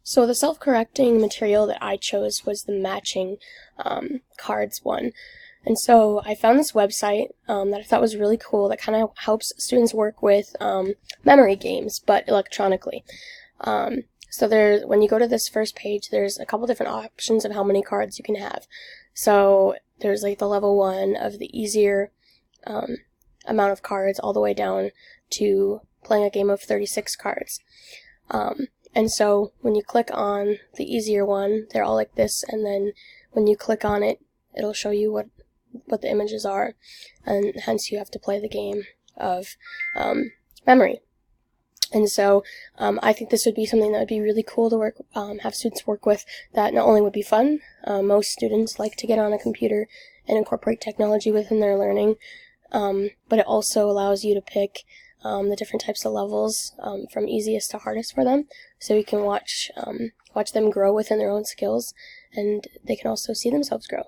So the self-correcting material that I chose was the matching cards one. And so I found this website that I thought was really cool that kind of helps students work with memory games, but electronically. So when you go to this first page, there's a couple different options of how many cards you can have. So there's like the level 1 of the easier amount of cards all the way down to playing a game of 36 cards. And so when you click on the easier one, they're all like this, and then when you click on it, it'll show you what the images are, and hence you have to play the game of memory. And so I think this would be something that would be really cool to have students work with, that not only would be fun, most students like to get on a computer and incorporate technology within their learning, but it also allows you to pick the different types of levels from easiest to hardest for them, so you can watch them grow within their own skills, and they can also see themselves grow.